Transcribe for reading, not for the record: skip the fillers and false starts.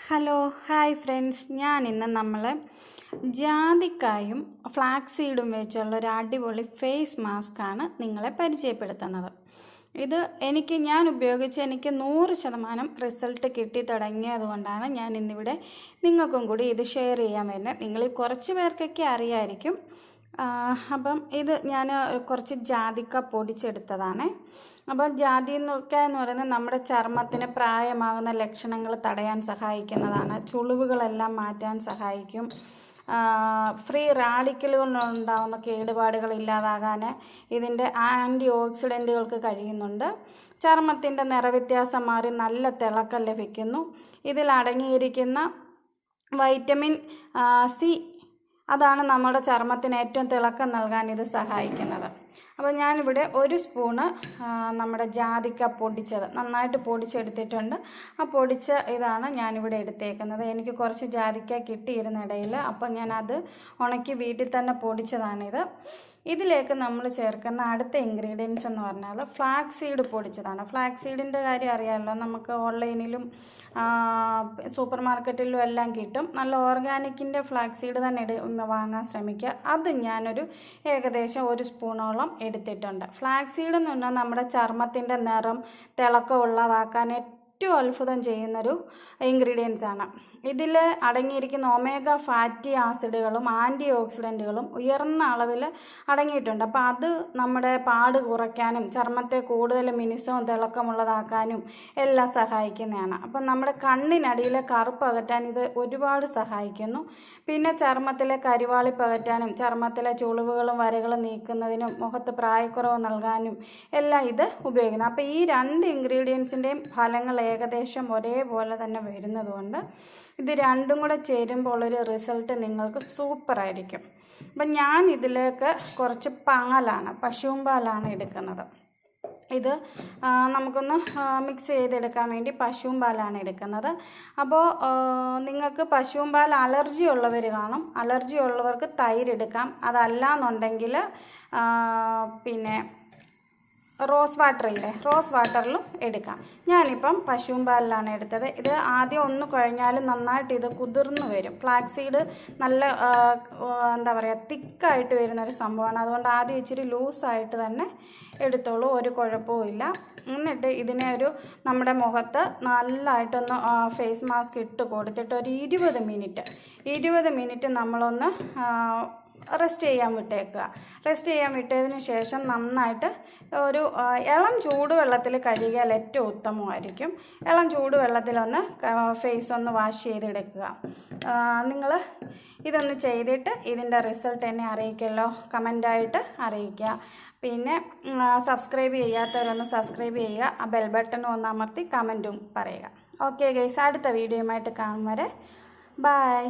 Hello hi friends, ഞാൻ ഇന്ന് നമ്മൾ ജാതിക്കായും ഫ്ലാക്സ് സീഡും വെച്ചുള്ള ഒരു അടിപൊളി ഫേസ് മാസ്കാണ് നിങ്ങളെ പരിചയപ്പെടുത്തുന്നത്. ഇത് ഞാൻ ഉപയോഗിച്ച് എനിക്ക് 100% റിസൾട്ട് കിട്ടി തുടങ്ങിയതുകൊണ്ടാണ് ഞാൻ ഇന്നിവിടെ നിങ്ങൾക്കും കൂടി ഇത് ഷെയർ ചെയ്യാൻ വരുന്നത്. നിങ്ങളിൽ കുറച്ച് പേർക്കൊക്കെ അറിയായിരിക്കും. അപ്പം ഇത് ഞാൻ കുറച്ച് ജാതിക്ക പൊടിച്ചെടുത്തതാണ്. അപ്പം ജാതി എന്ന് പറയുന്നത് നമ്മുടെ ചർമ്മത്തിന് പ്രായമാകുന്ന ലക്ഷണങ്ങൾ തടയാൻ സഹായിക്കുന്നതാണ്. ചുളിവുകളെല്ലാം മാറ്റാൻ സഹായിക്കും. ഫ്രീ റാഡിക്കലുകളുണ്ടാകുന്ന കേടുപാടുകൾ ഇല്ലാതാകാൻ ഇതിൻ്റെ ആൻറ്റി ഓക്സിഡൻറ്റുകൾക്ക് കഴിയുന്നുണ്ട്. ചർമ്മത്തിൻ്റെ നിറവ്യത്യാസം മാറി നല്ല തിളക്കം ലഭിക്കുന്നു. ഇതിൽ അടങ്ങിയിരിക്കുന്ന വൈറ്റമിൻ സി അതാണ് നമ്മുടെ ചർമ്മത്തിന് ഏറ്റവും തിളക്കം നൽകാൻ ഇത് സഹായിക്കുന്നത്. അപ്പോൾ ഞാനിവിടെ 1 സ്പൂണ് നമ്മുടെ ജാതിക്ക പൊടിച്ചത് നന്നായിട്ട് പൊടിച്ചെടുത്തിട്ടുണ്ട്. ആ പൊടിച്ച ഇതാണ് ഞാനിവിടെ എടുത്തേക്കുന്നത്. എനിക്ക് കുറച്ച് ജാതിക്ക കിട്ടിയിരുന്ന ഇടയിൽ അപ്പം ഞാനത് ഉണക്കി വീട്ടിൽ തന്നെ പൊടിച്ചതാണിത്. ഇതിലേക്ക് നമ്മൾ ചേർക്കുന്ന അടുത്ത ഇൻഗ്രീഡിയൻസ് എന്ന് പറഞ്ഞാൽ ഫ്ലാക്സ് സീഡ് പൊടിച്ചതാണ്. ഫ്ലാക്സ് സീഡിൻ്റെ കാര്യം അറിയാമല്ലോ, നമുക്ക് ഓൺലൈനിലും സൂപ്പർ മാർക്കറ്റിലും എല്ലാം കിട്ടും. നല്ല ഓർഗാനിക്കിൻ്റെ ഫ്ലാക്സ് സീഡ് തന്നെ വാങ്ങാൻ ശ്രമിക്കുക. അത് ഞാനൊരു ഏകദേശം 1 സ്പൂണോളം എടുത്തിട്ടുണ്ട്. ഫ്ലാക്സ് സീഡ് എന്ന് പറഞ്ഞാൽ നമ്മുടെ ചർമ്മത്തിൻ്റെ നിറം തിളക്കം ഉള്ളതാക്കാൻ ഏറ്റവും അത്ഭുതം ചെയ്യുന്നൊരു ഇൻഗ്രീഡിയൻസ് ആണ്. ഇതിൽ അടങ്ങിയിരിക്കുന്ന ഒമേഗ ഫാറ്റി ആസിഡുകളും ആൻറ്റി ഓക്സിഡൻറ്റുകളും ഉയർന്ന അളവിൽ അടങ്ങിയിട്ടുണ്ട്. അപ്പോൾ അത് നമ്മുടെ പാട് കുറയ്ക്കാനും ചർമ്മത്തെ കൂടുതൽ മിനുസവും തിളക്കമുള്ളതാക്കാനും എല്ലാം സഹായിക്കുന്നതാണ്. അപ്പം നമ്മുടെ കണ്ണിനടിയിലെ കറുപ്പ് അകറ്റാൻ ഇത് ഒരുപാട് സഹായിക്കുന്നു. പിന്നെ ചർമ്മത്തിലെ കരിവാളിപ്പ് അകറ്റാനും ചർമ്മത്തിലെ ചുളിവുകളും വരകളും നീക്കുന്നതിനും മുഖത്ത് പ്രായക്കുറവ് നൽകാനും എല്ലാം ഇത് ഉപയോഗിക്കുന്നു. അപ്പോൾ ഈ 2 ഇൻഗ്രീഡിയൻസിൻ്റെയും ഫലങ്ങൾ ഏകദേശം ഒരേപോലെ തന്നെ വരുന്നതുകൊണ്ട് ഇത് രണ്ടും കൂടെ ചേരുമ്പോൾ ഒരു റിസൾട്ട് നിങ്ങൾക്ക് സൂപ്പറായിരിക്കും. അപ്പം ഞാൻ ഇതിലേക്ക് കുറച്ച് പശുവും പാലാണ് എടുക്കുന്നത്. ഇത് നമുക്കൊന്ന് മിക്സ് ചെയ്തെടുക്കാൻ വേണ്ടി പശുവും പാലാണ് എടുക്കുന്നത്. അപ്പോൾ നിങ്ങൾക്ക് പശുവും പാൽ അലർജി ഉള്ളവർ കാണും. അലർജി ഉള്ളവർക്ക് തൈര് എടുക്കാം. അതല്ല എന്നുണ്ടെങ്കിൽ പിന്നെ റോസ് വാട്ടറിലും എടുക്കാം. ഞാനിപ്പം പശുവും പാലിലാണ് എടുത്തത്. ഇത് ആദ്യം ഒന്ന് കുഴഞ്ഞാലും നന്നായിട്ട് ഇത് കുതിർന്ന് വരും. ഫ്ലാക്സ് സീഡ് നല്ല തിക്കായിട്ട് വരുന്നൊരു സംഭവമാണ്. അതുകൊണ്ട് ആദ്യം ഇച്ചിരി ലൂസായിട്ട് തന്നെ എടുത്തോളൂ, ഒരു കുഴപ്പവുമില്ല. എന്നിട്ട് ഇതിനെ നമ്മുടെ മുഖത്ത് നല്ലതായിട്ടൊന്ന് ഫേസ് മാസ്ക് ഇട്ട് കൊടുത്തിട്ട് ഒരു 20 മിനിറ്റ് നമ്മളൊന്ന് റെസ്റ്റ് ചെയ്യാൻ വിട്ടതിന് ശേഷം നന്നായിട്ട് ഒരു ഇളം ചൂടുവെള്ളത്തിൽ കഴുകിയാൽ ഏറ്റവും ഉത്തമമായിരിക്കും. ഇളം ചൂടുവെള്ളത്തിലൊന്ന് ഫേസ് ഒന്ന് വാഷ് ചെയ്തെടുക്കുക. നിങ്ങൾ ഇതൊന്ന് ചെയ്തിട്ട് ഇതിൻ്റെ റിസൾട്ട് എന്നെ അറിയിക്കല്ലോ, കമൻ്റായിട്ട് അറിയിക്കുക. പിന്നെ സബ്സ്ക്രൈബ് ചെയ്യാത്തവരൊന്ന് സബ്സ്ക്രൈബ് ചെയ്യുക. ആ ബെൽ ബട്ടണും ഒന്ന് അമർത്തി കമൻറ്റും പറയുക. ഓക്കെ ഗൈസ്, അടുത്ത വീഡിയോയുമായിട്ട് കാണും വരെ ബൈ.